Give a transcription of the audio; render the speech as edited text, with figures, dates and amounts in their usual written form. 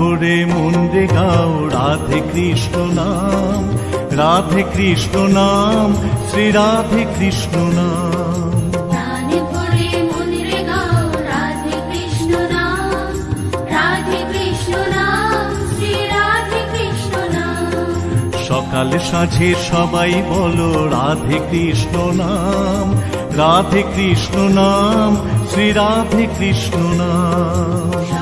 ভরে মন রে গাও রাধে কৃষ্ণ নাম, রাধে কৃষ্ণ নাম, শ্রী রাধে কৃষ্ণ নাম। প্রাণ ভরে মন রে গাও রাধে কৃষ্ণ নাম, রাধে কৃষ্ণ নাম, শ্রী রাধে কৃষ্ণ নাম। সকাল সাঁঝে সবাই বলো রাধে কৃষ্ণ নাম, রাধে কৃষ্ণ নাম, শ্রী রাধে কৃষ্ণ নাম।